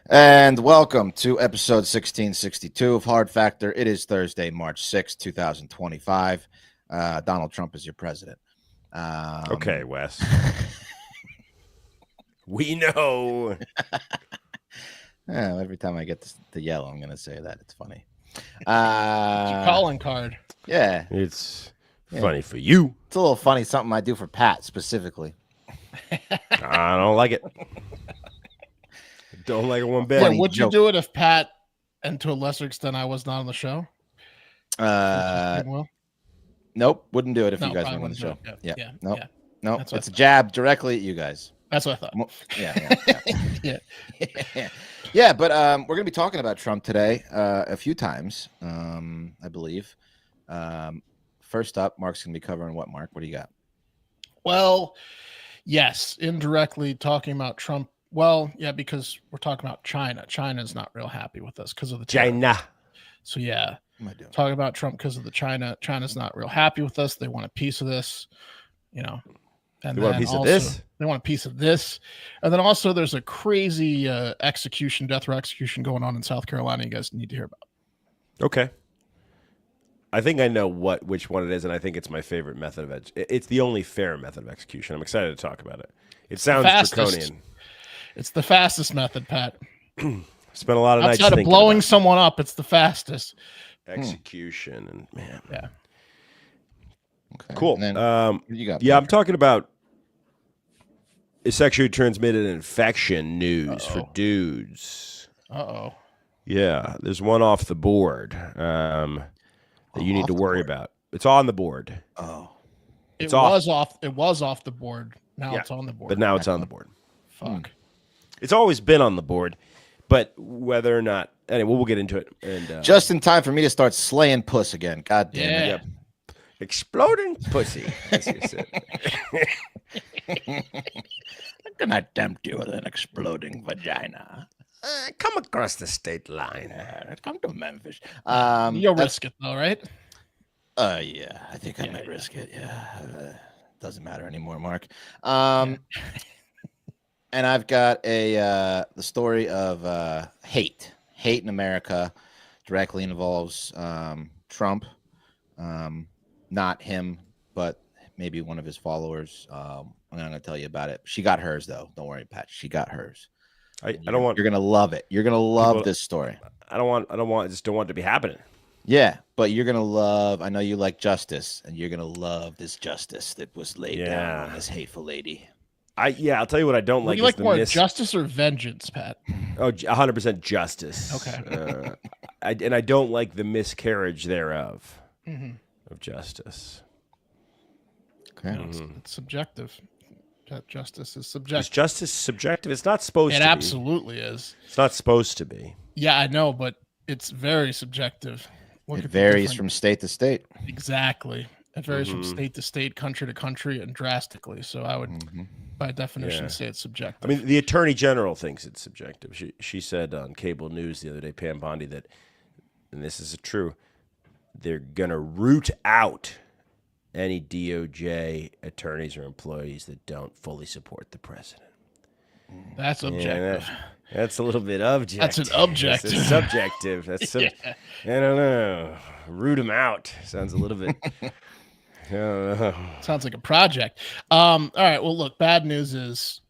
And welcome to episode 1662 of Hard Factor. It is Thursday, March 6th, 2025. Donald Trump is your president. Okay, Wes. We know. Every time I get to yell, I'm going to say that. It's funny. It's your calling card. Yeah. It's funny for you. It's a little funny, something I do for Pat specifically. I don't like it. Don't like it one bit. Yeah, would you do it if Pat, and to a lesser extent, I was not on the show? Nope, wouldn't do it if you guys were on the show. Nope. It's a jab directly at you guys. That's what I thought. Yeah. But we're going to be talking about Trump today a few times, I believe. First up, Mark's going to be covering what, Mark? What do you got? Well, yes, indirectly talking about Trump. Well, yeah, because we're talking about China. China's not real happy with us because of the China. So, yeah, talking about Trump because of the China. China's not real happy with us. They want a piece of this, And they want a piece of this? They want a piece of this. And then also there's a crazy death row execution going on in South Carolina you guys need to hear about. Okay. I think I know which one it is, and I think it's my favorite method of it's the only fair method of execution. I'm excited to talk about it. It sounds draconian. It's the fastest method, Pat. Spent a lot of nights outside thinking of blowing about someone up. It's the fastest execution, and man, yeah. Okay. Cool. You got I'm talking about a sexually transmitted infection news for dudes. Yeah, there's one off the board that you need to worry about. It's on the board. It was off the board. Now it's on the board. But now it's on the board. Fuck. It's always been on the board, but whether or not anyway, we'll get into it. And just in time for me to start slaying puss again. God damn it. Yeah. Exploding pussy, as you said. I'm gonna tempt you with an exploding vagina. Come across the state line. Come to Memphis. You'll risk it though, right? Yeah, I think I might risk it. Yeah, doesn't matter anymore, Mark. And I've got the story of hate in America. Directly involves Trump, not him, but maybe one of his followers. I'm not gonna tell you about it. She got hers though. Don't worry, Pat. She got hers. I don't want. You're gonna love it. You're gonna love this story. I just don't want it to be happening. Yeah, but you're gonna love. I know you like justice, and you're gonna love this justice that was laid down on this hateful lady. I'll tell you what I don't like. You like more justice or vengeance, Pat? Oh, 100% justice. Okay. I don't like the miscarriage thereof of justice. Okay. It's subjective. That justice is subjective. Is justice subjective? It's not supposed to be. It absolutely is. It's not supposed to be. Yeah, I know, but it's very subjective. It varies from state to state. Exactly. It varies from state to state, country to country, and drastically. So I would, by definition, say it's subjective. I mean, the Attorney General thinks it's subjective. She said on cable news the other day, Pam Bondi, that, and this is true, they're going to root out any DOJ attorneys or employees that don't fully support the president. That's objective. That's a little bit objective. That's an objective. That's subjective. That's I don't know. Root them out. Sounds a little bit. I don't know. Sounds like a project. All right. Well, look. Bad news is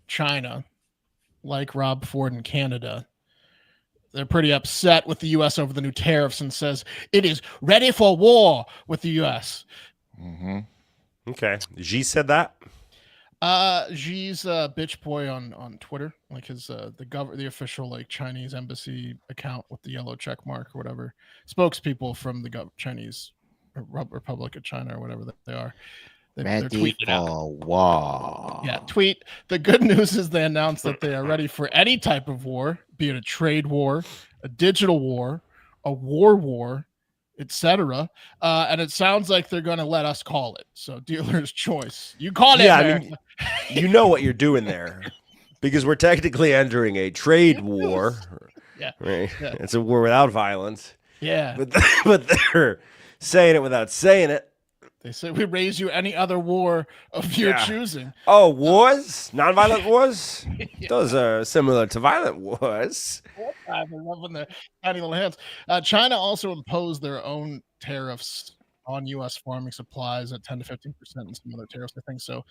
China, like Rob Ford in Canada, they're pretty upset with the U.S. over the new tariffs and says it is ready for war with the U.S. Okay. Xi said that. Xi's a bitch boy on Twitter, like his the official like Chinese embassy account with the yellow check mark or whatever. Spokespeople from the Chinese Republic of China or whatever they are. They're tweeting out. Wow. Yeah, tweet. The good news is they announced that they are ready for any type of war, be it a trade war, a digital war, a war, etc. And it sounds like they're going to let us call it. So dealer's choice. You call it. Yeah, I mean, you know what you're doing there, because we're technically entering a trade war. Yeah, right. Yeah. It's a war without violence. Yeah, but they're saying it without saying it. They say we raise you any other war of your Yeah. choosing. Oh, wars? Nonviolent wars? Yeah. Those are similar to violent wars. They're rubbing their tiny little hands. China also imposed their own tariffs on U.S. farming supplies at 10 to 15% and some other tariffs, I think. So,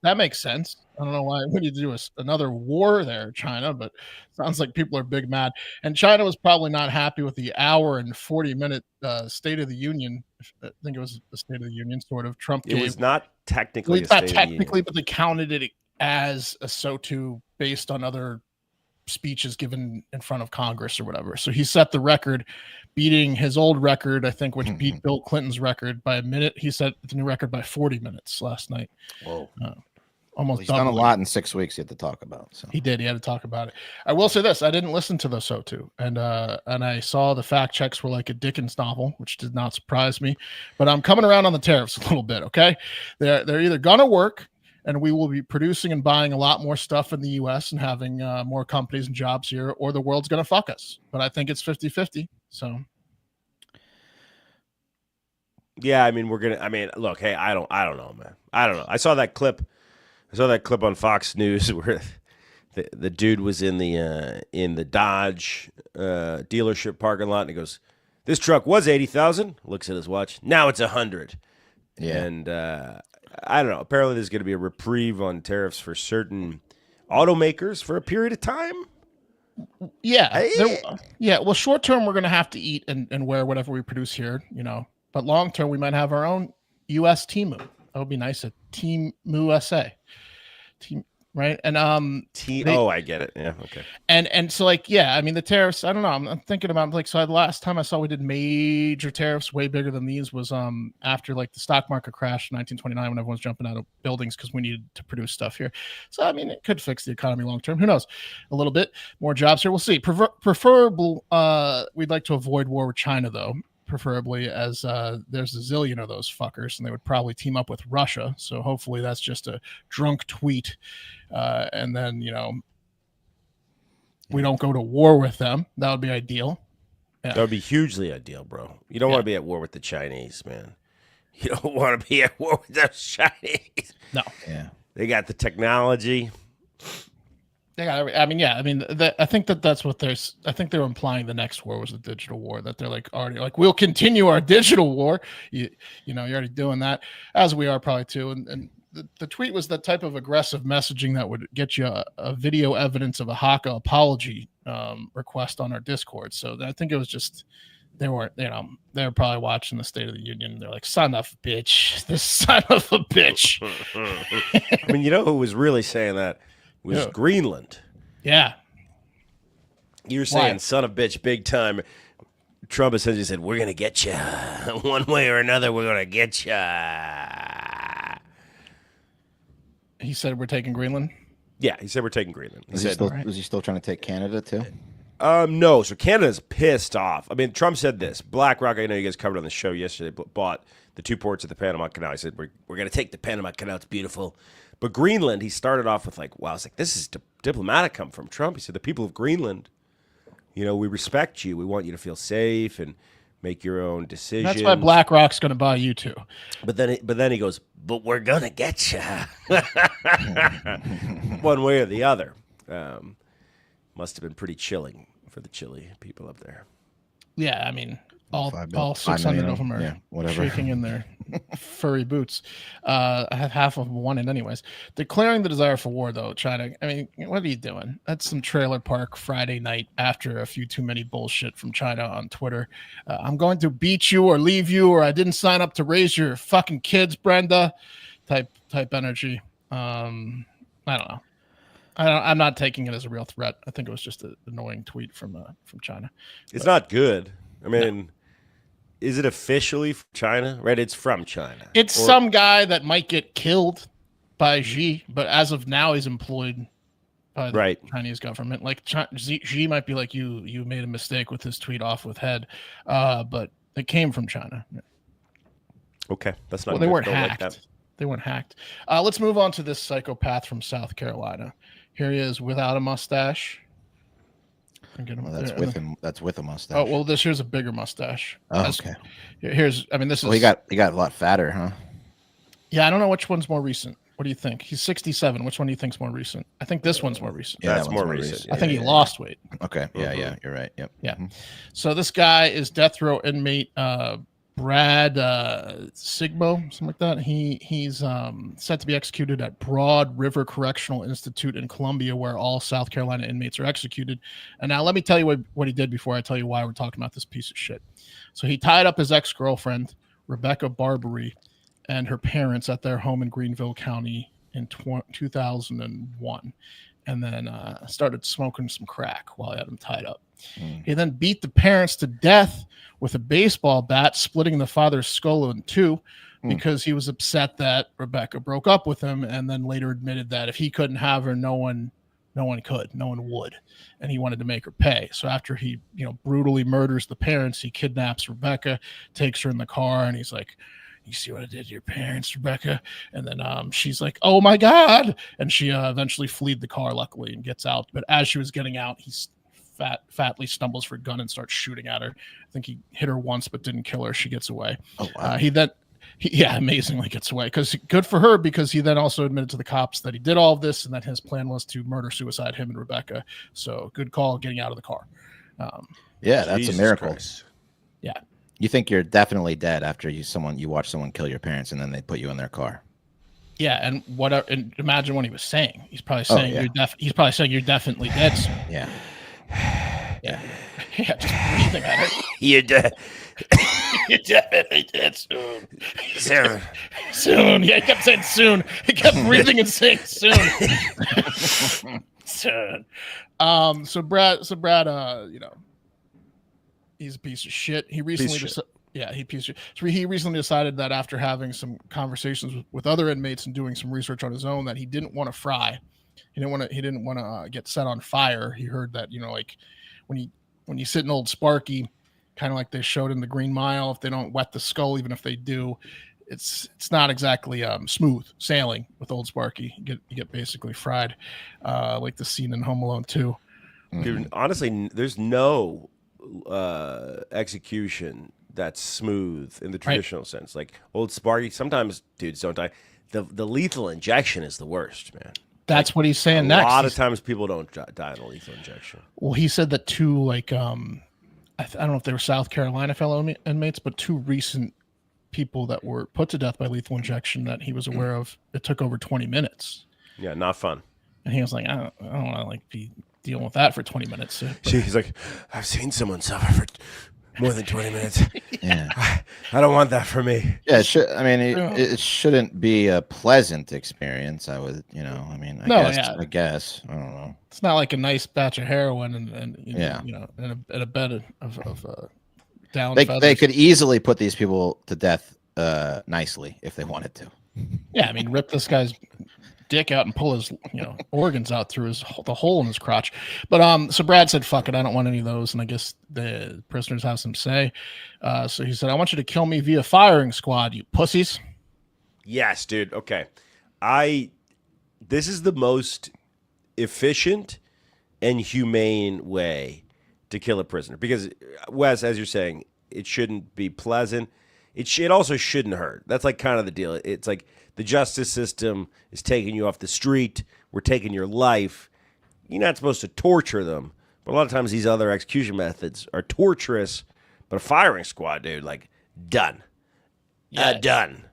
that makes sense. I don't know why we need to do another war there, China, but sounds like people are big mad. And China was probably not happy with the hour and 40-minute State of the Union. I think it was the State of the Union, sort of. Trump It gave. was not technically Well, a it's not State of the Union. technically, but they counted it as a SOTU based on other speeches given in front of Congress or whatever. So he set the record, beating his old record, I think, which beat Bill Clinton's record by a minute. He set the new record by 40 minutes last night. Whoa. Almost He's done a doubling. lot in 6 weeks yet to talk about. So He did. He had to talk about it. I will say this: I didn't listen to the SOTU, and I saw the fact checks were like a Dickens novel, which did not surprise me. But I'm coming around on the tariffs a little bit. Okay, they're either gonna work, and we will be producing and buying a lot more stuff in the U.S. and having more companies and jobs here, or the world's gonna fuck us. But I think it's 50-50. So Yeah, I mean, look, hey, I don't know, man. I don't know. I saw that clip on Fox News where the dude was in the Dodge dealership parking lot, and he goes, "This truck was 80,000." Looks at his watch. Now it's 100. yeah, And I don't know. Apparently, there's going to be a reprieve on tariffs for certain automakers for a period of time. yeah, well, short term we're gonna have to eat and wear whatever we produce here, But long term we might have our own U.S. Temu. That would be nice. A Team USA. Team, right? And I get it. Yeah, okay. and so I mean the tariffs, I don't know. I'm thinking about so the last time I saw we did major tariffs way bigger than these was after like the stock market crash in 1929 when everyone's jumping out of buildings because we needed to produce stuff here. So I mean it could fix the economy long term. Who knows? A little bit more jobs here. We'll see. Preferable we'd like to avoid war with China though. Preferably, as there's a zillion of those fuckers, and they would probably team up with Russia. So hopefully that's just a drunk tweet, and then we don't go to war with them. That would be ideal. Yeah. That would be hugely ideal, bro. You don't want to be at war with the Chinese, man. You don't want to be at war with those Chinese. No. yeah. They got the technology. They got. I mean, I think that's what there's. I think they're implying the next war was a digital war. That they're like already like we'll continue our digital war. You're already doing that, as we are probably too. And the tweet was the type of aggressive messaging that would get you a video evidence of a Haka apology request on our Discord. So I think it was just they weren't. They were probably watching the State of the Union. And they're like, "Son of a bitch! This son of a bitch!" I mean, who was really saying that? Was Greenland. Yeah. You're saying Why? son of a bitch big time. Trump essentially said, we're going to get you. One way or another, we're going to get you. He said we're taking Greenland. Yeah, he said we're taking Greenland. He Is said, he still trying to take Canada too? no. So Canada's pissed off. I mean, Trump said this. BlackRock, I know you guys covered on the show yesterday, bought the two ports of the Panama Canal. He said, we're going to take the Panama Canal. It's beautiful. But Greenland, he started off with like, wow, it's like, this is diplomatic come from Trump. He said, the people of Greenland, we respect you. We want you to feel safe and make your own decisions. That's why BlackRock's going to buy you too. But then he goes, but we're going to get you. One way or the other. Must have been pretty chilling for the Chile people up there. Yeah, I mean, all 5 600 million, of them are yeah, whatever. shaking in their furry boots. I have half of them wanted anyways. Declaring the desire for war, though, China, I mean, what are you doing? That's some trailer park Friday night after a few too many bullshit from China on Twitter. I'm going to beat you or leave you, or I didn't sign up to raise your fucking kids, Brenda, type energy. I don't know. I'm not taking it as a real threat. I think it was just an annoying tweet from China. It's not good. I mean, is it officially from China? Right, it's from China. It's some guy that might get killed by Xi, but as of now, he's employed by the Chinese government. Like Xi might be like, you made a mistake with this tweet off with head, but it came from China. Okay, that's not. Well, they weren't hacked. Like they weren't hacked. Let's move on to this psychopath from South Carolina. Here he is without a mustache. and get him. Well, that's there. with him. That's with a mustache. Oh well, this here's a bigger mustache. Oh, That's- okay. Here's, I mean, this Well, is. he got a lot fatter, huh? Yeah, I don't know which one's more recent. What do you think? He's 67. Which one do you think's more recent? I think this one's more recent. Yeah, That's that one's more recent. I think he yeah. lost weight. Okay. Yeah, Mhm. yeah, you're right. Yep. Yeah. Mhm. So this guy is death row inmate Brad Sigbo, something like that. He's set to be executed at Broad River Correctional Institute in Columbia, where all South Carolina inmates are executed. And now let me tell you what he did before I tell you why we're talking about this piece of shit. So he tied up his ex-girlfriend, Rebecca Barbary, and her parents at their home in Greenville County in 2001, and then started smoking some crack while he had them tied up. Mm. He then beat the parents to death with a baseball bat, splitting the father's skull in two because he was upset that Rebecca broke up with him, and then later admitted that if he couldn't have her, no one would, and he wanted to make her pay. So after he, brutally murders the parents, he kidnaps Rebecca, takes her in the car, and he's like, "You see what I did to your parents, Rebecca?" And then she's like, "Oh my God!" And she eventually fled the car, luckily, and gets out. But as she was getting out, he fatly stumbles for a gun and starts shooting at her. I think he hit her once, but didn't kill her. She gets away. Oh wow. He amazingly gets away, because good for her, because he then also admitted to the cops that he did all of this and that his plan was to murder suicide him and Rebecca. So good call getting out of the car. Yeah, that's Jesus a miracle. Christ. You think you're definitely dead after you watch someone kill your parents and then they put you in their car. Yeah, and imagine what he was saying. He's probably saying yeah. he's probably saying you're definitely dead soon. Yeah. Yeah, yeah, just breathing at her. You're dead. You're definitely dead soon. Sarah. Soon. Yeah, he kept saying soon. He kept breathing and saying soon. Soon. So Brad, he's a piece of shit. He recently he recently decided that after having some conversations with other inmates and doing some research on his own, that he didn't want to fry. He didn't want to get set on fire. He heard that, like when you sit in Old Sparky, kind of like they showed in the Green Mile, if they don't wet the skull, even if they do, it's not exactly smooth sailing with Old Sparky. You get basically fried, like the scene in Home Alone 2. Dude, honestly, there's no execution that's smooth in the traditional sense. Like Old Sparky, sometimes dudes don't die. The lethal injection is the worst, man. That's what he's saying A next. lot of times people don't die in a lethal injection. Well, he said that two, like, I don't know if they were South Carolina fellow inmates, but two recent people that were put to death by lethal injection that he was aware of, it took over 20 minutes. Yeah, not fun. And he was like, I don't want to like be dealing with that for 20 minutes. He's like, I've seen someone suffer for more than 20 minutes. Yeah. I don't want that for me. Yeah, it shouldn't be a pleasant experience. I would, I guess. I don't know. It's not like a nice batch of heroin and a bed of down They feathers. could easily put these people to death nicely if they wanted to. Yeah, I mean, rip this guy's dick out and pull his organs out through the hole in his crotch. But so Brad said, "Fuck it, I don't want any of those." And I guess the prisoners have some say. So he said, "I want you to kill me via firing squad, you pussies." Yes, dude. Okay. This is the most efficient and humane way to kill a prisoner, because Wes, as you're saying, it shouldn't be pleasant. It also shouldn't hurt. That's like kind of the deal. It's like the justice system is taking you off the street. We're taking your life. You're not supposed to torture them. But a lot of times these other execution methods are torturous. But a firing squad, dude, like, done. Yeah. Done.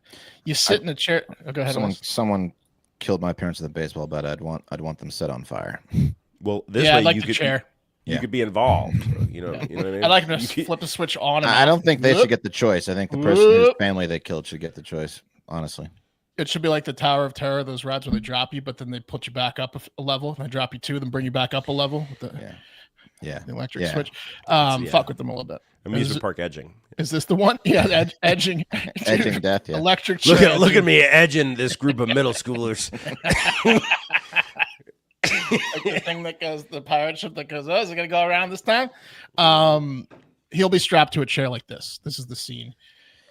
You sit in a chair. Oh, go ahead. Someone killed my parents with a baseball bat. I'd want them set on fire. Well, this yeah, way I'd like you the could chair. you could be involved. You know what I mean? I'd like him to flip the switch on. And I don't think they should get the choice. I think the person whose family they killed should get the choice, honestly. It should be like the Tower of Terror, those rides where they drop you, but then they put you back up a level. And they drop you 2, then bring you back up a level with the electric switch. Fuck with them a little bit. Amusement park edging. Is this the one? Yeah, edging. Edging death, yeah. Electric Look chair. at me edging this group of middle schoolers. Like the thing that goes, the pirate ship that goes, oh, is it going to go around this time? He'll be strapped to a chair like this. This is the scene.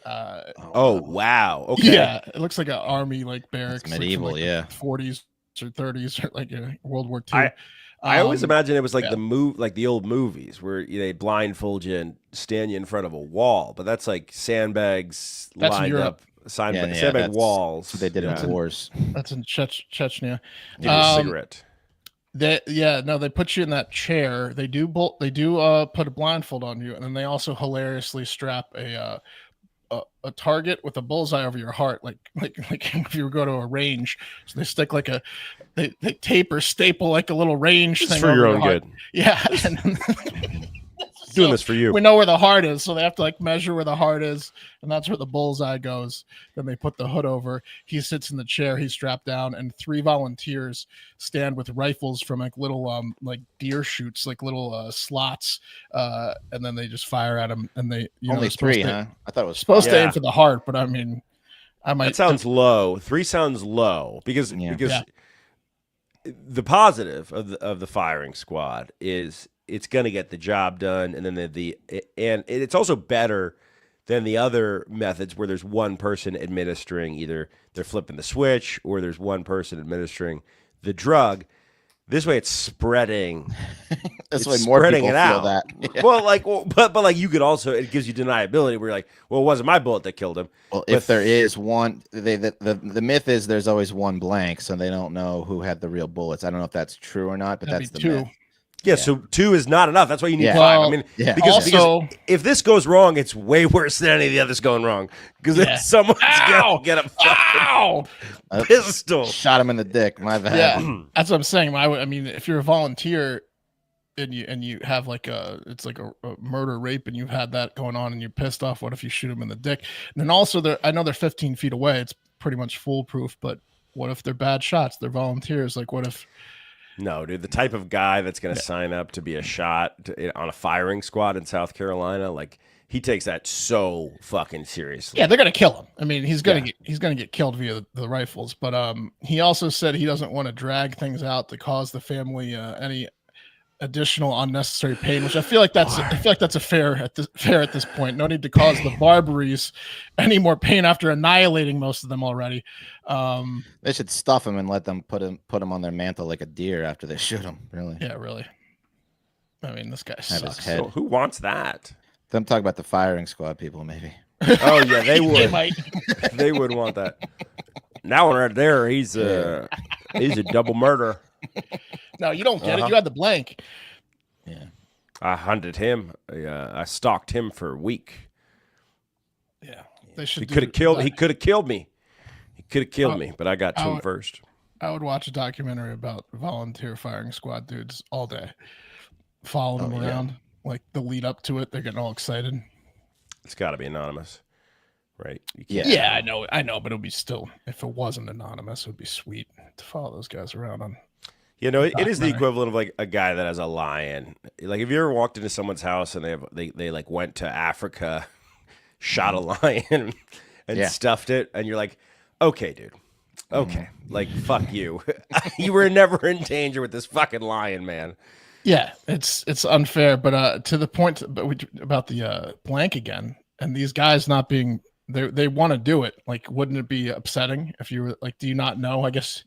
Oh, wow. Okay. Yeah, it looks like an army like barracks. It's medieval, like, from, like, the 40s or 30s or like World War II. I always imagine it was like yeah. the old movies where they blindfold you and stand you in front of a wall. But that's like sandbags That's in lined Europe. up, Yeah, sandbag walls. That's what they did in wars. That's in Chechnya. Give you a cigarette. They put you in that chair. They do put a blindfold on you, and then they also hilariously strap a target with a bullseye over your heart, like if you go to a range. So they stick like they tape or staple like a little range It's thing for over your own heart. good. Yeah. Doing this for you. We know where the heart is, so they have to like measure where the heart is, and that's where the bullseye goes. Then they put the hood over. He sits in the chair, he's strapped down, and 3 volunteers stand with rifles from like little like deer shoots, like little slots, and then they just fire at him. And they Only 3, huh? I thought it was supposed to Yeah. aim for the heart, but I mean, I might. That sounds low. 3 sounds low because Yeah. the positive of the firing squad is it's going to get the job done, and then and it's also better than the other methods where there's one person administering, either they're flipping the switch or there's one person administering the drug. This way, it's spreading. That's It's why more spreading people it feel out. that. Yeah. But like you could also, it gives you deniability. Where you're like, well, it wasn't my bullet that killed him. Well, But if there is one, the myth is there's always one blank, so they don't know who had the real bullets. I don't know if that's true or not, but That'd that's the be 2. myth. Yeah, so 2 is not enough. That's why you need Yeah. 5. I Well, mean, Yeah. because Also- if this goes wrong, it's way worse than any of the others going wrong. Because Yeah. someone's Ow! gonna get a fucking Ow! pistol. Shot him in the dick. My bad. Yeah, that's what I'm saying. I mean, if you're a volunteer and you have like it's like a murder rape and you've had that going on and you're pissed off, what if you shoot him in the dick? And then also I know they're 15 feet away. It's pretty much foolproof, but what if they're bad shots? They're volunteers. Like what if? No, dude, the type of guy that's going to sign up to be a shot on a firing squad in South Carolina, like he takes that so fucking seriously. Yeah, they're gonna kill him. I mean, he's gonna get killed via the rifles. But he also said he doesn't want to drag things out to cause the family any additional unnecessary pain, which I feel like that's a fair at this point. No need to cause the Barbaries any more pain after annihilating most of them already. They should stuff him and let them put him on their mantle like a deer after they shoot him. Really. Yeah, really. I mean, this guy Have his sucks. head. So who wants that? Them talk about the firing squad people, maybe. Oh yeah, they They would. might. They would want that. That one right there, he's a double murder. No, you don't get Uh-huh. it. You had the blank. Yeah. I hunted him. I stalked him for a week. Yeah, they should. He do could have killed. that. He could have killed me. He could have killed Oh, me, but I got to him first. I would watch a documentary about volunteer firing squad dudes all day, following them yeah. around. Like the lead up to it, they're getting all excited. It's got to be anonymous, right? You Yeah. can't- Yeah, I know, but it would be still, if it wasn't anonymous, it would be sweet to follow those guys around on. You know, it is the Documentary. equivalent of like a guy that has a lion. Like if you ever walked into someone's house and they like went to Africa, shot a lion and Yeah. stuffed it, and you're like, okay, dude, okay, like fuck you. You were never in danger with this fucking lion, man. Yeah, it's unfair, but to the point about the blank again, and these guys not being they want to do it. Like, wouldn't it be upsetting if you were like, do you not know? I guess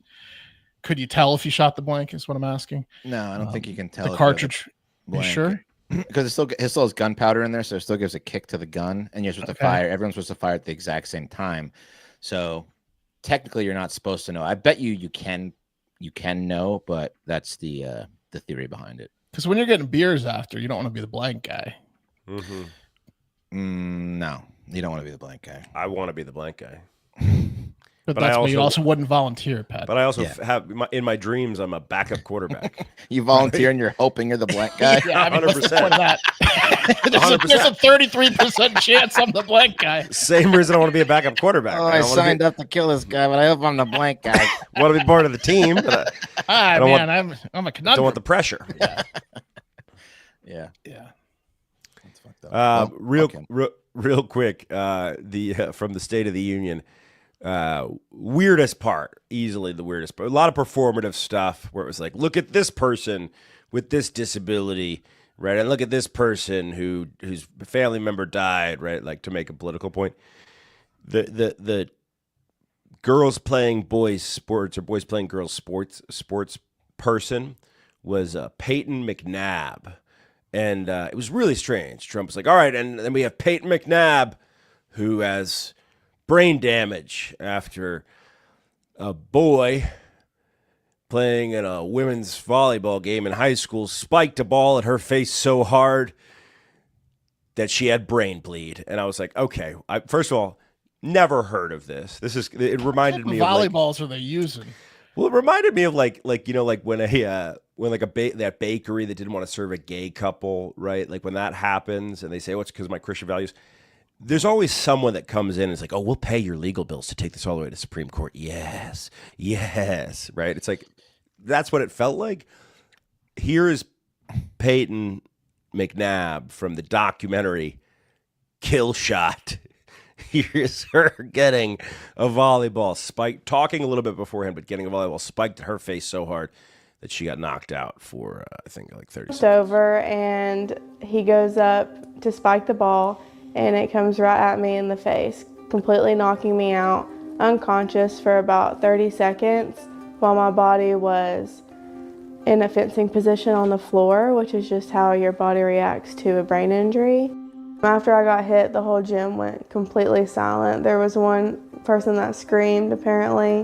could you tell if you shot the blank? Is what I'm asking. No, I don't think you can tell. The if you have a cartridge. You blank. sure? Because it still has gunpowder in there, so it still gives a kick to the gun, and you're supposed to Okay. fire. Everyone's supposed to fire at the exact same time. So technically, you're not supposed to know. I bet you can know, but that's the theory behind it. Because when you're getting beers after, you don't want to be the blank guy. Mm-hmm. No, you don't want to be the blank guy. I want to be the blank guy, But But I that's why you also- also wouldn't volunteer, Pat. but I also Yeah. have in my dreams I'm a backup quarterback. You volunteer and you're hoping you're the blank guy. Yeah, I mean, what's the 100%. point of that? there's a 33% chance I'm the blank guy. Same reason I want to be a backup quarterback. Oh, man. I wanna signed up to kill this guy, but I hope I'm the blank guy. want to be part of the team, but Ah, don't man, want- I'm a I conundrum. don't want the pressure. Yeah, yeah. that's fucked up. Well, Real, fuck him. real quick. From the State of the Union, weirdest part, easily the weirdest part. A lot of performative stuff where it was like, look at this person with this disability, right, and look at this person whose family member died, right, like to make a political point. The girls playing boys sports or boys playing girls sports person was Peyton McNabb. And it was really strange. Trump was like, all right, and then we have Peyton McNabb, who has brain damage after a boy playing in a women's volleyball game in high school spiked a ball at her face so hard that she had brain bleed. And I was like, okay, first of all, never heard of this. It reminded me of volleyballs are they using? Well, it reminded me of like when that bakery that didn't want to serve a gay couple, right? Like when that happens and they say, "Oh, it's because of my Christian values." There's always someone that comes in and is like, "Oh, we'll pay your legal bills to take this all the way to Supreme Court." Yes, right? It's like that's what it felt like. Here is Peyton McNabb from the documentary Kill Shot. Here's her getting a volleyball spiked, talking a little bit beforehand, but getting a volleyball spiked at her face so hard that she got knocked out for, I think, like 30 seconds. Over, and he goes up to spike the ball, and it comes right at me in the face, completely knocking me out, unconscious for about 30 seconds, while my body was in a fencing position on the floor, which is just how your body reacts to a brain injury. After I got hit, the whole gym went completely silent. There was one person that screamed, apparently,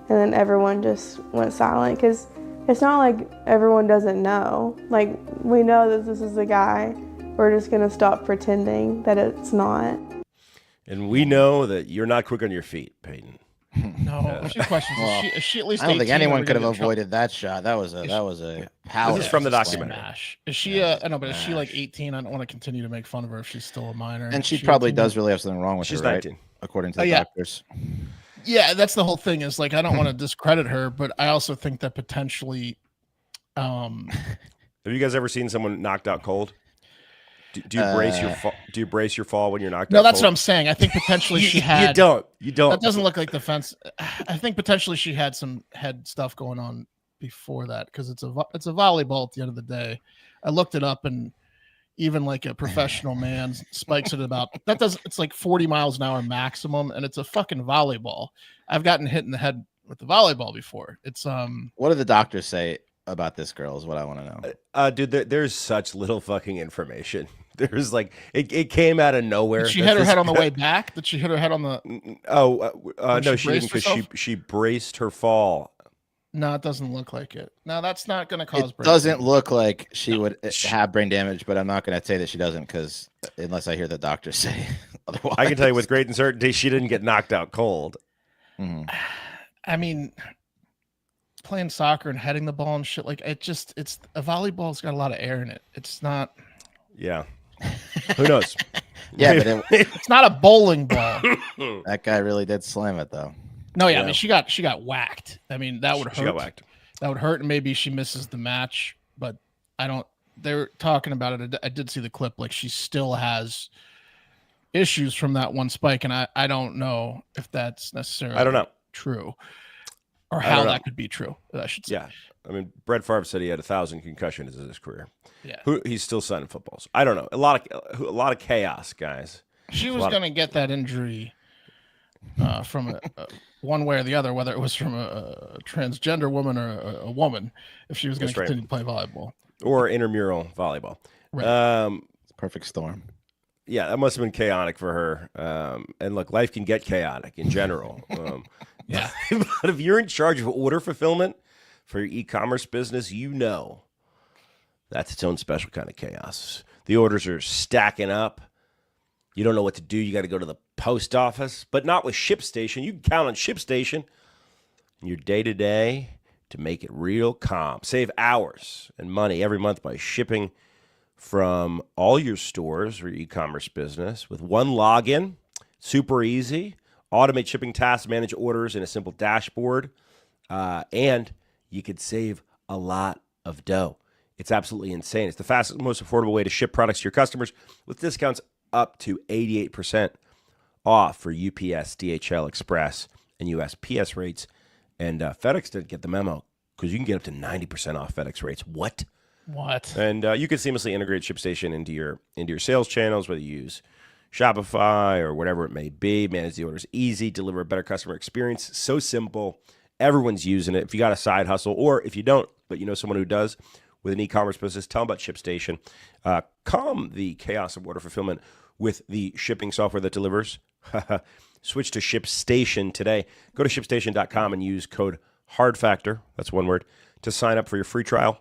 and then everyone just went silent, because it's not like everyone doesn't know. Like, we know that this is the guy. We're just going to stop pretending that it's not. And we know that you're not quick on your feet, Peyton. No, a few questions. Well, is she at least I don't think 18 anyone could have or we avoided that shot. That was a power. This is from the documentary. smash? Is she I know, but is she like 18? I don't want to continue to make fun of her if she's still a minor. And she Is probably 18? does really have something wrong with She's her, right? 19. According to the yeah. doctors. Yeah, that's the whole thing. Is like I don't want to discredit her, but I also think that potentially. Have you guys ever seen someone knocked out cold? Do you brace your fall? Do you brace your fall when you're knocked out? No, that's cold? what I'm saying. I think potentially she had. You don't. That doesn't look like the fence. I think potentially she had some head stuff going on before that, because it's a volleyball at the end of the day. I looked it up, and even like a professional man spikes it about that does. It's like 40 miles an hour maximum, and it's a fucking volleyball. I've gotten hit in the head with the volleyball before. It's What did the doctors say about this girl? Is what I want to know. Dude, there's such little fucking information. There's like it came out of nowhere. Did she hit her head on the way back? Did she hit her head on the? No, she didn't, because she braced her fall. No, it doesn't look like it. No, that's not going to cause. It doesn't look like she would have brain damage, but I'm not going to say that she doesn't, because unless I hear the doctors say otherwise. I can tell you with great certainty she didn't get knocked out cold. Mm-hmm. I mean, playing soccer and heading the ball and shit, like it's a volleyball's got a lot of air in it. It's not. Yeah. Who knows? Yeah, but it's not a bowling ball. That guy really did slam it, though. No, yeah, I mean she got whacked. I mean that would hurt. She got whacked. That would hurt, and maybe she misses the match. But I don't. They're talking about it. I did see the clip. Like she still has issues from that one spike, and I don't know if that's necessarily true, or how that could be true. I should say. Yeah, I mean Brett Favre said he had 1,000 concussions in his career. Yeah, he's still signing footballs. I don't know. A lot of chaos, guys. She was going to get that injury from one way or the other, whether it was from a transgender woman or a woman, if she was going to continue to play volleyball or intramural volleyball. Right. It's a perfect storm. Yeah, that must have been chaotic for her. And look, life can get chaotic in general. Yeah, but if you're in charge of order fulfillment for your e-commerce business, you know that's its own special kind of chaos. The orders are stacking up. You don't know what to do. You got to go to the post office, but not with ShipStation. You can count on ShipStation in your day-to-day to make it real calm. Save hours and money every month by shipping from all your stores or e-commerce business with one login. Super easy. Automate shipping tasks, manage orders in a simple dashboard, and you could save a lot of dough. It's absolutely insane. It's the fastest, most affordable way to ship products to your customers with discounts up to 88% off for UPS, DHL Express, and USPS rates. And FedEx didn't get the memo because you can get up to 90% off FedEx rates. What? And you can seamlessly integrate ShipStation into your sales channels, whether you use Shopify or whatever it may be. Manage the orders easy, deliver a better customer experience. So simple. Everyone's using it. If you got a side hustle, or if you don't, but you know someone who does, with an e-commerce business, tell them about ShipStation. Calm the chaos of order fulfillment with the shipping software that delivers. Switch to ShipStation today. Go to ShipStation.com and use code HARDFACTOR, that's one word, to sign up for your free trial.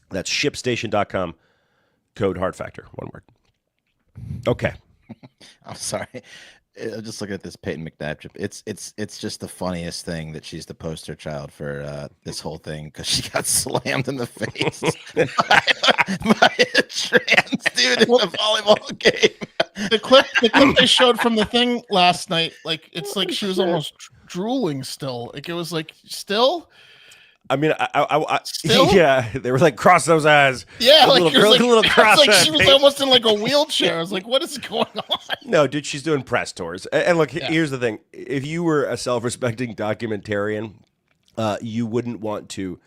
That's ShipStation.com, code HARDFACTOR, one word. Okay. I'm sorry. I'm just looking at this Peyton McNabb trip. It's just the funniest thing that she's the poster child for this whole thing because she got slammed in the face by a trans dude in the volleyball game. The clip they showed from the thing last night, like it's like she was almost drooling still. Like it was like still. I mean, I Still? yeah, they were like, cross those eyes. Yeah, A like, little, like, little cross like eyes. she was almost in like a wheelchair. I was like, what is going on? No, dude, she's doing press tours. And look, Yeah. here's the thing. If you were a self-respecting documentarian, you wouldn't want to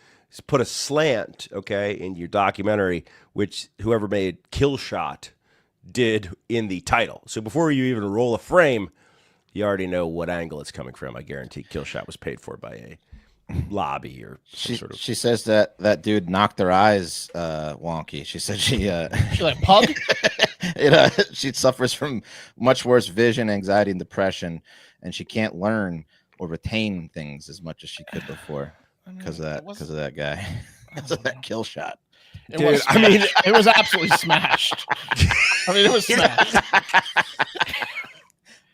put a slant, okay, in your documentary, which whoever made Kill Shot did in the title. So before you even roll a frame, you already know what angle it's coming from. I guarantee Kill Shot was paid for by a lobby or some sort of. She says that dude knocked her eyes wonky. She said she like pug. she suffers from much worse vision, anxiety, and depression, and she can't learn or retain things as much as she could before because of that guy. Because of that Kill Shot. It Dude, was I mean- smashed. It was absolutely smashed. I mean, it was smashed.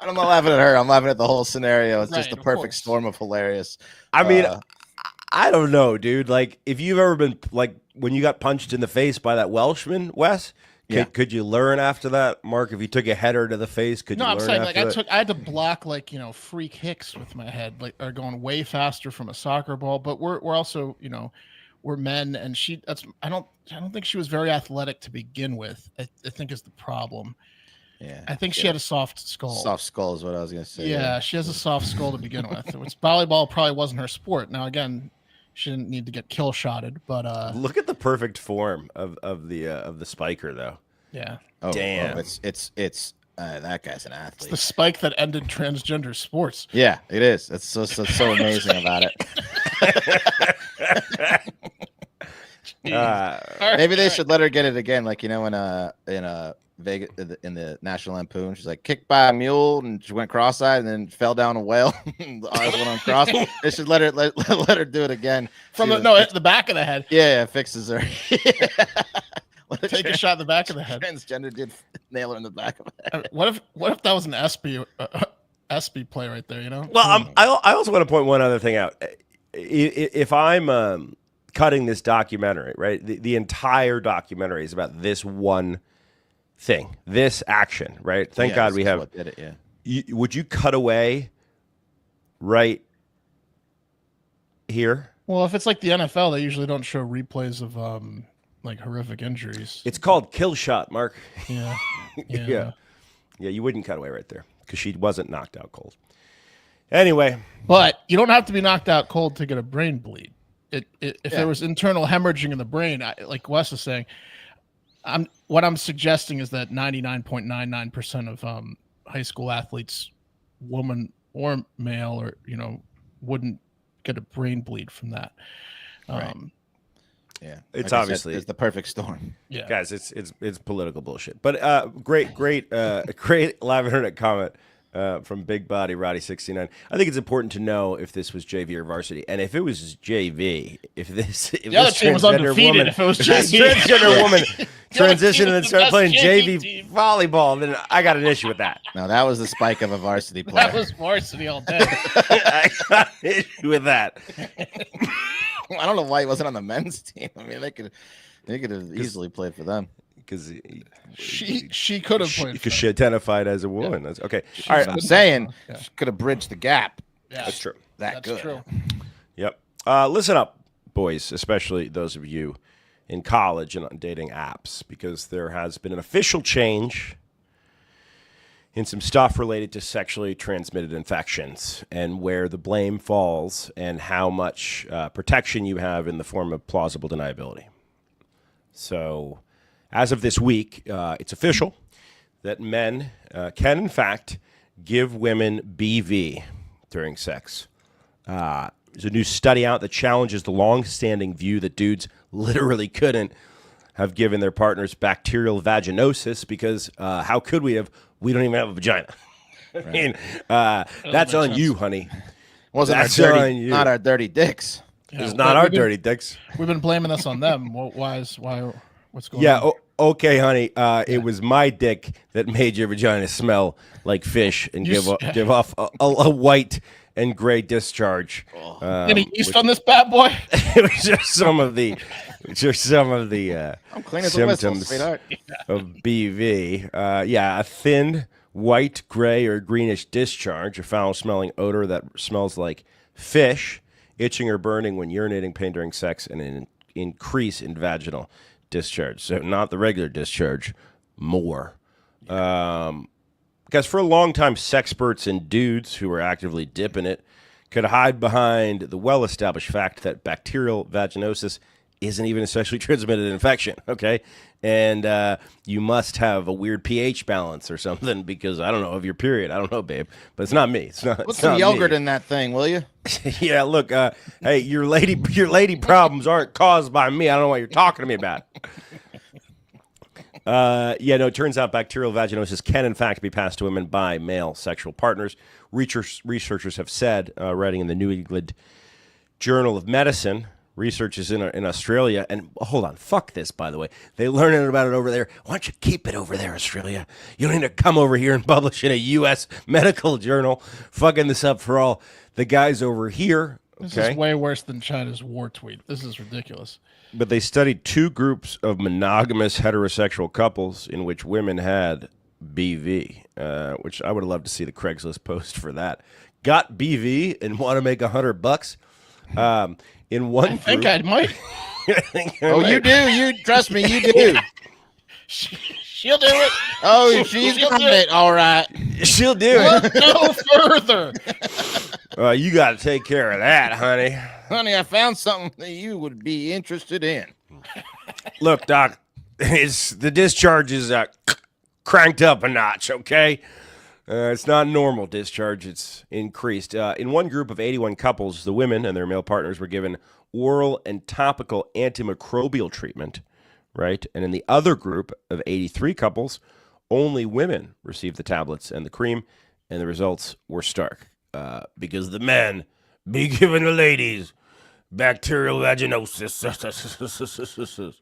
I'm not laughing at her. I'm laughing at the whole scenario. It's just Right, a of perfect course. storm of hilarious. I mean, I don't know, dude. Like, if you've ever been, like, when you got punched in the face by that Welshman, Wes, Yeah. could you learn after that? Mark, if you took a header to the face, could No, you I'm learn saying after like that? I had to block like free kicks with my head, like are going way faster from a soccer ball. But we're also we're men, and I don't think she was very athletic to begin with. I think is the problem. Yeah. I think she had a soft skull. Soft skull is what I was gonna say. Yeah, she has a soft skull to begin with. Which volleyball probably wasn't her sport. Now again, she didn't need to get kill shotted, but Look at the perfect form of the spiker, though. yeah, Oh, Damn. it's that guy's an athlete. the spike that ended transgender sports. Yeah, it is. That's so amazing about it. Maybe they should let her get it again, like in Vegas in the National Lampoon. She's like kicked by a mule and she went cross-eyed and then fell down a well. The eyes went on cross. They should let her do it again. From See the if- the back of the head. yeah, it fixes her. Let Take a shot in the back of the head. Transgender did nail her in the back of the head. What if that was an SB play right there? Well, I also want to point one other thing out. If I'm cutting this documentary, right, the entire documentary is about this one thing, this action, right? Thank Yeah, God this we is have. what did it, yeah. Would you cut away right here? Well, if it's like the NFL, they usually don't show replays of like horrific injuries. It's called Kill Shot, Mark. Yeah, Yeah. Yeah, you wouldn't cut away right there because she wasn't knocked out cold. Anyway, But you don't have to be knocked out cold to get a brain bleed. If there was internal hemorrhaging in the brain, like Wes is saying, what I'm suggesting is that 99.99% of high school athletes, woman or male, or wouldn't get a brain bleed from that. Right. It's Yeah, like I said, obviously- it's the perfect storm. Yeah, guys, it's political bullshit. But great live internet comment from Big Body Roddy 69. I think it's important to know if this was JV or varsity, and if it was JV, if the other team was transgender undefeated. woman, If it was this JV, transgender woman transitioned team and then was the started best playing JV JV team. volleyball, then I got an issue with that. No, that was the spike of a varsity player. that was varsity all day. I got an issue with that. I don't know why he wasn't on the men's team. I mean, they could have easily played for them. Because she could have played. because she identified as a woman. That's okay. All right, I'm saying Yeah. she could have bridged the gap. Yeah, that's true. That's good. true. Yep. Listen up, boys, especially those of you in college and on dating apps, because there has been an official change in some stuff related to sexually transmitted infections and where the blame falls and how much protection you have in the form of plausible deniability. So, as of this week, it's official that men can, in fact, give women BV during sex. There's a new study out that challenges the long-standing view that dudes literally couldn't have given their partners bacterial vaginosis because how could we have? We don't even have a vagina. I mean, that's on you, honey. Wasn't That's our dirty, on you. not our dirty dicks. Yeah, It's not our we've been- dirty dicks. We've been blaming this on them. Why? What's going Yeah, on? okay, honey. It was my dick that made your vagina smell like fish and give off a white and gray discharge. Any yeast on this bad boy? It was just some of the I'm clean as a whistle, symptoms sweetheart. of BV. A thin white, gray, or greenish discharge, a foul-smelling odor that smells like fish, itching or burning when urinating, pain during sex, and an increase in vaginal discharge. So not the regular discharge, more. Because for a long time, sexperts and dudes who were actively dipping it could hide behind the well-established fact that bacterial vaginosis isn't even a sexually transmitted infection, okay? And you must have a weird pH balance or something because, I don't know, of your period. I don't know, babe. But it's not me. It's not Put it's some not yogurt me. in that thing, will you? Yeah, look, hey, your lady problems aren't caused by me. I don't know what you're talking to me about. It turns out bacterial vaginosis can, in fact, be passed to women by male sexual partners. Researchers have said, writing in the New England Journal of Medicine, researchers in Australia, and hold on, fuck this, by the way. They learned about it over there. Why don't you keep it over there, Australia? You don't need to come over here and publish in a U.S. medical journal, fucking this up for all the guys over here. This Okay? is way worse than China's war tweet. This is ridiculous. But they studied two groups of monogamous heterosexual couples in which women had BV, which I would have loved to see the Craigslist post for that. Got BV and want to make $100. In one I think group, I might. You do. You trust me, you do. She'll do it. Oh, she's She'll got do it. it. All right. she'll do Look no further. it. You got to take care of that, honey. Honey, I found something that you would be interested in. Look, Doc, the discharge is cranked up a notch, okay? It's not normal discharge, it's increased. In one group of 81 couples, the women and their male partners were given oral and topical antimicrobial treatment, right? And in the other group of 83 couples, only women received the tablets and the cream, and the results were stark. Because the men be giving the ladies bacterial vaginosis.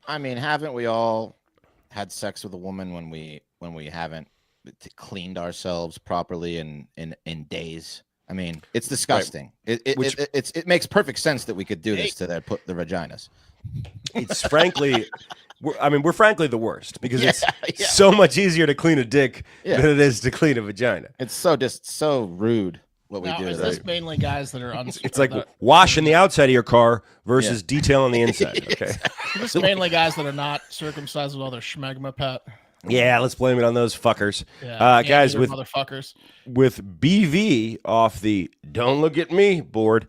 I mean, haven't we all had sex with a woman when we haven't cleaned ourselves properly in days? I mean, it's disgusting. It makes perfect sense that we could do this to their vaginas. It's frankly, we're frankly the worst because it's yeah. so much easier to clean a dick Yeah. than it is to clean a vagina. It's so rude what we Now, do. is to this that. mainly guys that are It's like washing the outside of your car versus Yeah. detailing the inside. Okay. Is this mainly guys that are not circumcised with all their schmegma, Pat? Yeah, let's blame it on those fuckers. Yeah, Guys, they're with motherfuckers. BV off the "Don't Look at Me" board,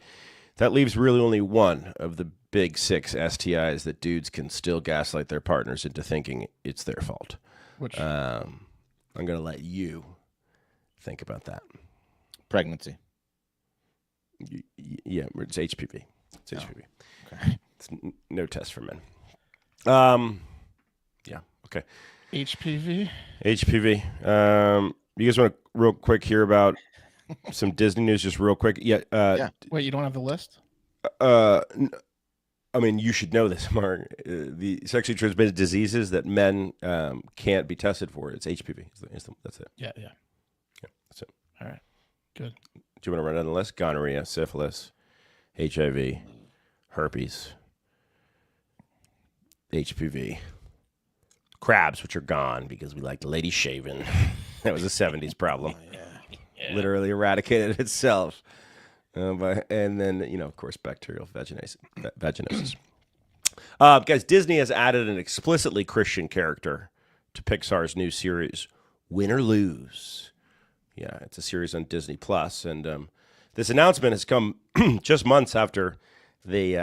that leaves really only one of the big 6 STIs that dudes can still gaslight their partners into thinking it's their fault. Which I'm gonna let you think about that. Pregnancy. Yeah, it's HPV. It's HPV. Okay. It's no test for men. Yeah. Okay. HPV. HPV. You guys want to real quick hear about some Disney news? Just real quick. Yeah. Wait, you don't have the list? I mean, you should know this, Mark. The sexually transmitted diseases that men can't be tested for. It's HPV. That's it. Yeah. That's it. All right. Good. Do you want to run down the list? Gonorrhea, syphilis, HIV, herpes, HPV, crabs, which are gone because we liked lady shaving. That was a 70s problem. Yeah. Literally eradicated itself. And then, of course, bacterial vaginosis. Guys, Disney has added an explicitly Christian character to Pixar's new series, Win or Lose. Yeah, it's a series on Disney Plus, and this announcement has come just months after they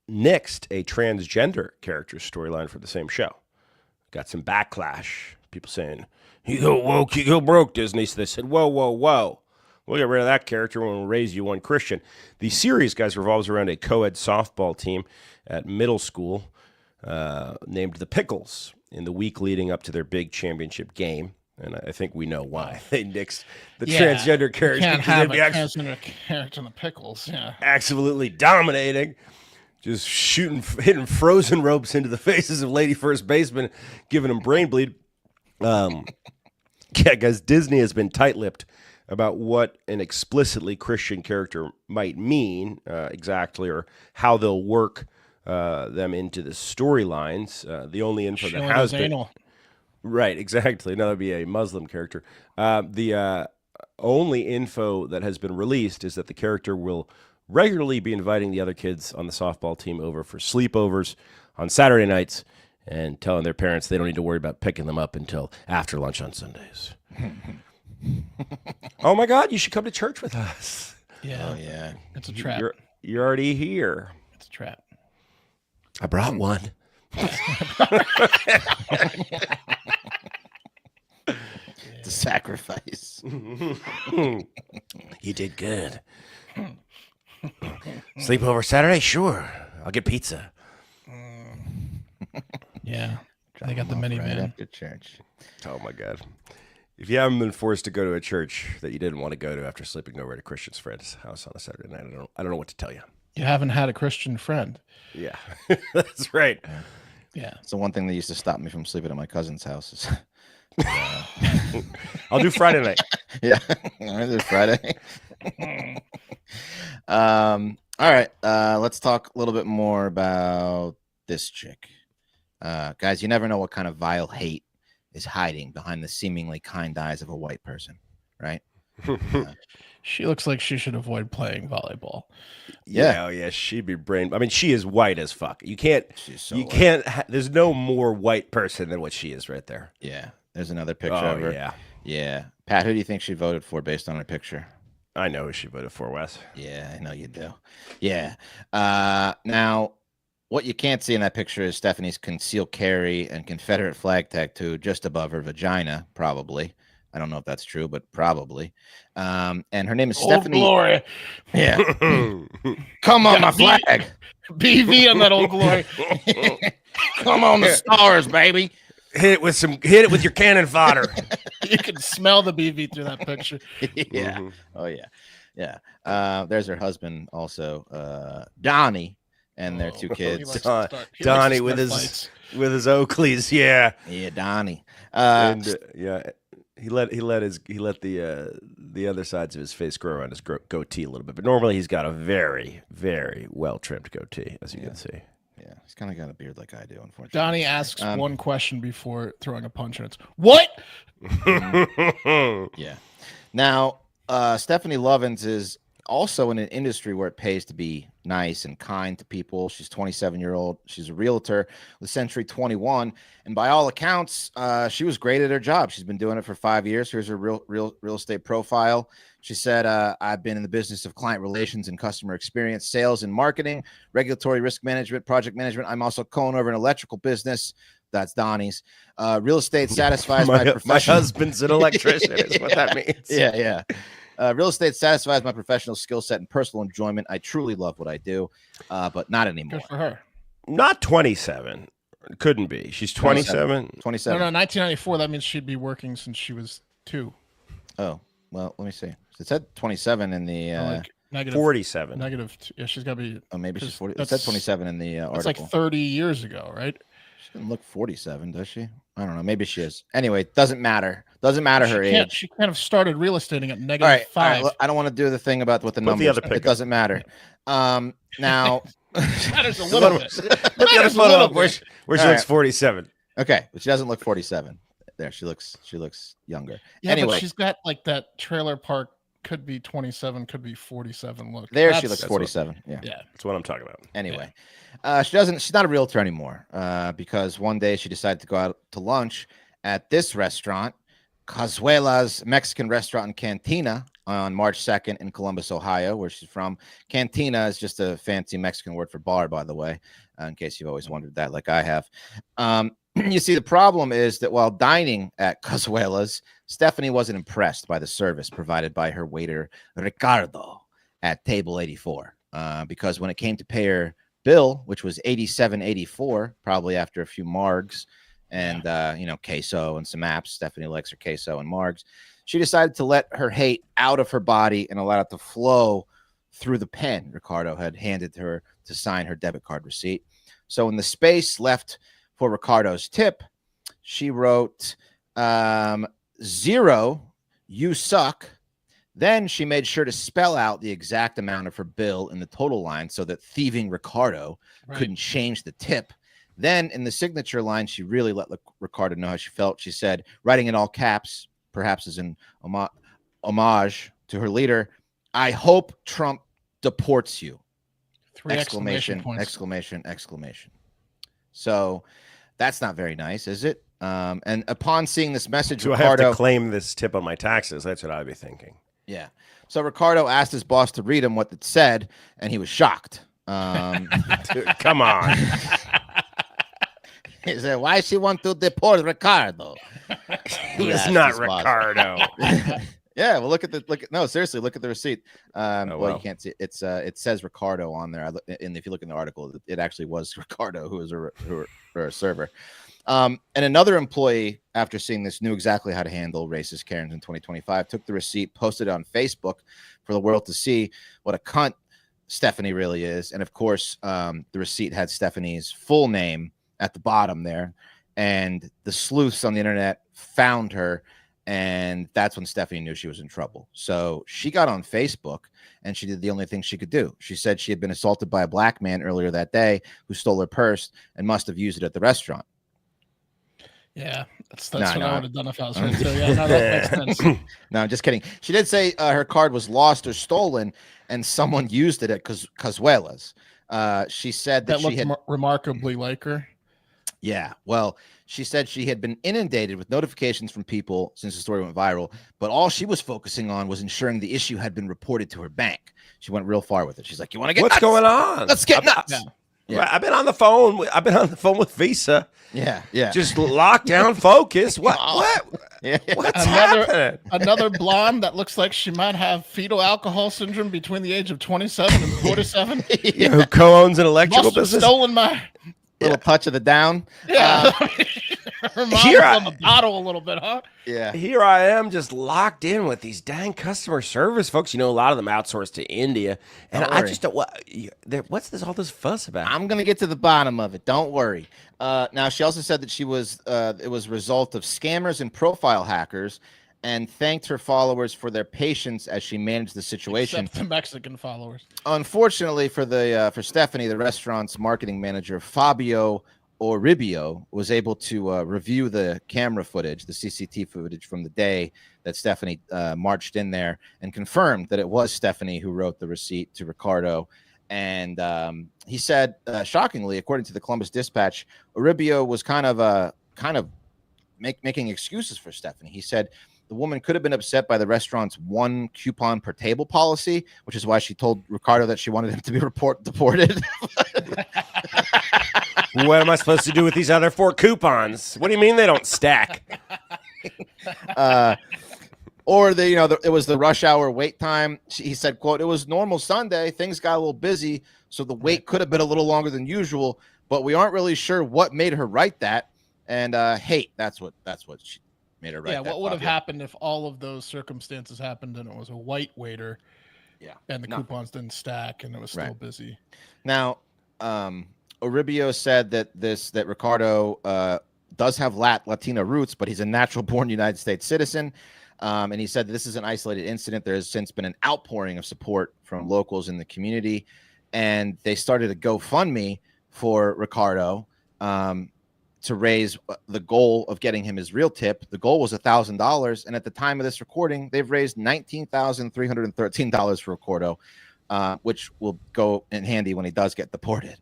nixed a transgender character storyline for the same show. Got some backlash. People saying, "You go woke, you go broke, Disney." So they said, "Whoa. We'll get rid of that character when we'll raise you one Christian. The series, guys, revolves around a co-ed softball team at middle school named the Pickles in the week leading up to their big championship game. And I think we know why they nixed the transgender character. You can't have a transgender character in the Pickles. Yeah, absolutely dominating, just hitting frozen ropes into the faces of lady first baseman, giving them brain bleed. Yeah, guys, Disney has been tight-lipped about what an explicitly Christian character might mean exactly, or how they'll work them into the storylines. The only info that has been anal. Right, exactly. No, that'd be a Muslim character. The only info that has been released is that the character will regularly be inviting the other kids on the softball team over for sleepovers on Saturday nights and telling their parents they don't need to worry about picking them up until after lunch on Sundays. Oh my God, you should come to church with us. Yeah. Oh, yeah. It's a trap. You're already here. It's a trap. I brought one. The sacrifice. You did good. Sleepover Saturday? Sure. I'll get pizza. Yeah. They got the Right minivan. after church. Oh my God. If you haven't been forced to go to a church that you didn't want to go to after sleeping over at a Christian's friend's house on a Saturday night, I don't know what to tell you. You haven't had a Christian friend. Yeah, that's right. Yeah. It's the one thing that used to stop me from sleeping at my cousin's house. Is, I'll do Friday night. yeah, it's Friday. All right, let's talk a little bit more about this chick. Guys, you never know what kind of vile hate is hiding behind the seemingly kind eyes of a white person, right? She looks like she should avoid playing volleyball. Yeah. Oh yeah, she'd be brain. I mean, she is white as fuck. You can't. She's so You white. can't. There's no more white person than what she is right there. Yeah, there's another picture Oh of her. yeah, Yeah. Pat, who do you think she voted for based on her picture? I know who she voted for, Wes. Yeah, I know you do. Yeah. Now, what you can't see in that picture is Stephanie's concealed carry and Confederate flag tattoo just above her vagina, probably. I don't know if that's true, but probably. And her name is Stephanie. Glory. Yeah. Come on, my Yeah, flag. BV on that Old Glory. Come on, the stars, baby. Hit it with your cannon fodder. You can smell the BV through that picture. Yeah. Mhm. Oh, yeah. Yeah. There's her husband also, Donnie, and their two He kids. likes to start- he likes to Donnie start with his fights. Oakleys, yeah. Yeah, Donnie. And yeah, he let the other sides of his face grow around his goatee a little bit, but normally he's got a very, very well trimmed goatee, as you can see. Yeah, he's kind of got a beard like I do, unfortunately. Donnie asks Um, one question before throwing a punch, and it's what? Yeah. Now, Stephanie Lovins is also in an industry where it pays to be nice and kind to people. She's 27-year-old. She's a realtor with Century 21, and by all accounts, she was great at her job. She's been doing it for 5 years. Here's her real estate profile. She said, "I've been in the business of client relations and customer experience, sales and marketing, regulatory risk management, project management. I'm also co-owner of an electrical business." That's Donnie's. Real estate satisfies my My professional. husband's an electrician, is what that means. Yeah. Real estate satisfies my professional skill set and personal enjoyment. I truly love what I do, but not anymore. Good for her. Not 27. Couldn't be. She's 27. 27. No, 1994. That means she'd be working since she was 2. Oh, well, let me see. It said 27 in the. Like negative 47. Negative. Yeah, she's got to be. Oh, maybe she's 'cause 40. It said that's- 27 in the That's article. like 30 years ago, right? She doesn't look 47, does she? I don't know. Maybe she is. Anyway, doesn't matter. Doesn't matter her She can't- age. She kind of started real estating at All negative right, 5. look, I don't want to do the thing about what the Put the numbers. other pic It up. doesn't matter. Now, Matters a little bit. Put the other Matters a photo little up where bit. she All looks right. 47. okay, but she doesn't look 47. There, she looks younger. Yeah, Anyway. but she's got like that trailer park. Could be 27. Could be 47. Look, There, she That's- looks 47. Yeah. Yeah. That's what I'm talking about. Anyway, she's not a realtor anymore because one day she decided to go out to lunch at this restaurant, Cazuela's Mexican Restaurant and Cantina, on March 2nd in Columbus, Ohio, where she's from. Cantina is just a fancy Mexican word for bar, by the way, in case you've always wondered that, like I have. you see, the problem is that while dining at Cazuela's, Stephanie wasn't impressed by the service provided by her waiter, Ricardo, at table 84. Because when it came to pay her bill, which was $87.84, probably after a few margs and, queso and some apps, Stephanie likes her queso and margs, she decided to let her hate out of her body and allow it to flow through the pen Ricardo had handed to her to sign her debit card receipt. So in the space left for Ricardo's tip, she wrote 0, you suck. Then she made sure to spell out the exact amount of her bill in the total line so that thieving Ricardo couldn't change the tip. Then in the signature line, she really let Ricardo know how she felt. She said, writing in all caps, perhaps as an homage to her leader, I hope Trump deports you. 3 exclamation points. Exclamation. So that's not very nice, is it? And upon seeing this message, Do Ricardo, I have to claim this tip on my taxes? That's what I'd be thinking. Yeah. So Ricardo asked his boss to read him what it said, and he was shocked. Dude, come on. He said, why she want to deport Ricardo? It's not Ricardo. Yeah, well, no, seriously, look at the receipt. Well, you can't see it. It says Ricardo on there. And if you look in the article, it actually was Ricardo who was a server. And another employee, after seeing this, knew exactly how to handle racist Karens in 2025, took the receipt, posted it on Facebook for the world to see what a cunt Stephanie really is. And of course, the receipt had Stephanie's full name at the bottom there. And the sleuths on the internet found her. And that's when Stephanie knew she was in trouble. So she got on Facebook and she did the only thing she could do. She said she had been assaulted by a black man earlier that day who stole her purse and must have used it at the restaurant. Yeah, that's what I would have done if I was her. So yeah, no, that makes sense. No, I'm just kidding. She did say her card was lost or stolen and someone used it at Cazuela's. She said that she had remarkably like her. Yeah, well, she said she had been inundated with notifications from people since the story went viral, but all she was focusing on was ensuring the issue had been reported to her bank. She went real far with it. She's like, "You want to get what's nuts? going on? Let's get nuts." Yeah. I've been on the phone. I've been on the phone with Visa. Yeah. Just lock down, focus. What? Yeah. What's happening? Another blonde that looks like she might have fetal alcohol syndrome between the age of 27 and 47. Who co-owns an electrical business? Stolen my little touch of the down. Yeah. Here on the bottle a little bit, huh? Yeah. Here I am just locked in with these dang customer service folks. You know, a lot of them outsource to India. And I just don't, what's this, all this fuss about? I'm going to get to the bottom of it. Don't worry. Now, she also said that it was a result of scammers and profile hackers and thanked her followers for their patience as she managed the situation. Except the Mexican followers. Unfortunately for Stephanie, the restaurant's marketing manager, Fabio Oribio, was able to review the camera footage, the CCTV footage from the day that Stephanie marched in there, and confirmed that it was Stephanie who wrote the receipt to Ricardo. And he said, shockingly, according to the Columbus Dispatch, Oribio was kind of making excuses for Stephanie. He said the woman could have been upset by the restaurant's 1 coupon per table policy, which is why she told Ricardo that she wanted him to be deported. What am I supposed to do with these other 4 coupons? What do you mean they don't stack? Or it was the rush hour wait time. He said, quote, "It was normal Sunday. Things got a little busy, so the wait could have been a little longer than usual, but we aren't really sure what made her write that." And hate, that's what she made her write. Yeah, what would have happened if all of those circumstances happened and it was a white waiter? Yeah, and the coupons didn't stack and it was still busy. Now, Oribio said that Ricardo does have Latina roots, but he's a natural-born United States citizen. And he said that this is an isolated incident. There has since been an outpouring of support from locals in the community, and they started a GoFundMe for Ricardo to raise the goal of getting him his real tip. The goal was $1,000, and at the time of this recording, they've raised $19,313 for Ricardo, which will go in handy when he does get deported.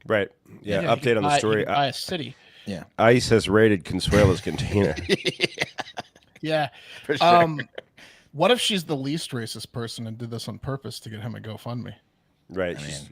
Right. Yeah. Update on the story. Buy a city. Yeah. ICE has raided Consuela's container. Yeah. For sure. What if she's the least racist person and did this on purpose to get him a GoFundMe? Right. She's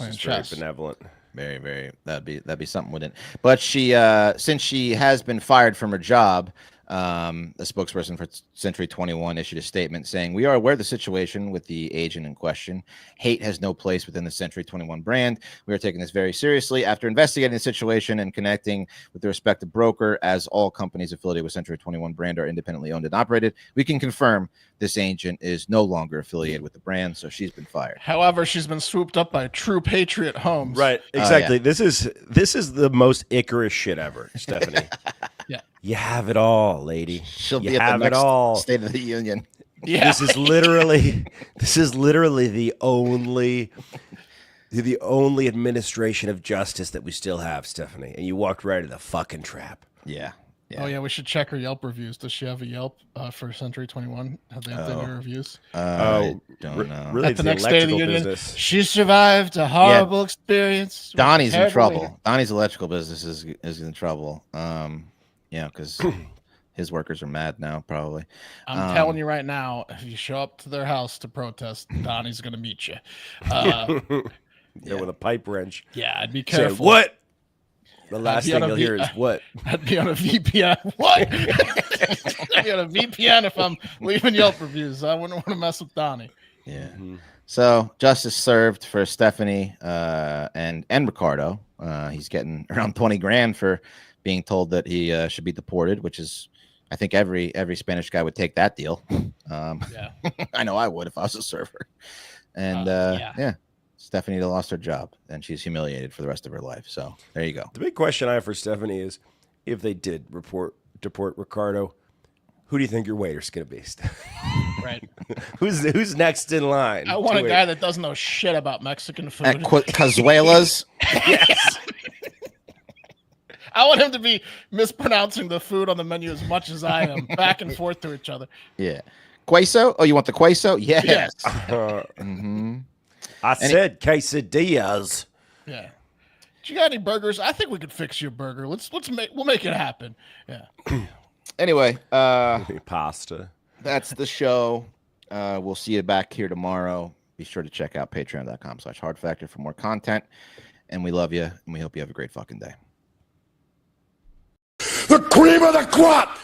just very benevolent. Very, very. That'd be something, wouldn't it? But she, since she has been fired from her job, the spokesperson for Century 21 issued a statement saying, "We are aware of the situation with the agent in question. Hate has no place within the Century 21 brand. We are taking this very seriously. After investigating the situation and connecting with the respective broker, as all companies affiliated with Century 21 brand are independently owned and operated, we can confirm this agent is no longer affiliated with the brand." So she's been fired. However, she's been swooped up by True Patriot Homes. Right, exactly. This is the most Icarus shit ever, Stephanie. Yeah. You have it all, lady. She'll You be at the have it next all. State of the Union. Yeah. This is literally the only administration of justice that we still have, Stephanie. And you walked right into the fucking trap. Yeah. Oh yeah, we should check her Yelp reviews. Does she have a Yelp for Century 21? Have they updated her reviews? I don't know. Really, At the it's next State of the electrical Union, business. she survived a horrible experience. with Donnie's in terrible trouble. leader. Donnie's electrical business is in trouble. Because his workers are mad now, probably. I'm telling you right now, if you show up to their house to protest, Donnie's gonna meet you. With a pipe wrench. Yeah, I'd be Say, careful. what? The last be thing on a you'll hear is what? I'd be on a VPN. What? I'd be on a VPN if I'm leaving Yelp reviews. I wouldn't want to mess with Donnie. Yeah. Mm-hmm. So justice served for Stephanie and Ricardo. He's getting around 20 grand for being told that he should be deported, which is, I think every Spanish guy would take that deal. Yeah. I know I would if I was a server. And yeah, Stephanie lost her job and she's humiliated for the rest of her life. So there you go. The big question I have for Stephanie is, if they did deport Ricardo, who do you think your waiter's going to be? Right. Who's next in line? I want to a guy that doesn't know shit about Mexican food. At Cazuela's. Yes. I want him to be mispronouncing the food on the menu as much as I am, back and forth to each other. Yeah. Queso? Oh, you want the queso? Yes. Yes. I said quesadillas. Yeah. Do you got any burgers? I think we could fix your burger. We'll make it happen. Yeah. Anyway, Pasta. that's the show. We'll see you back here tomorrow. Be sure to check out patreon.com/hardfactor for more content. And we love you, and we hope you have a great fucking day. The cream of the crop!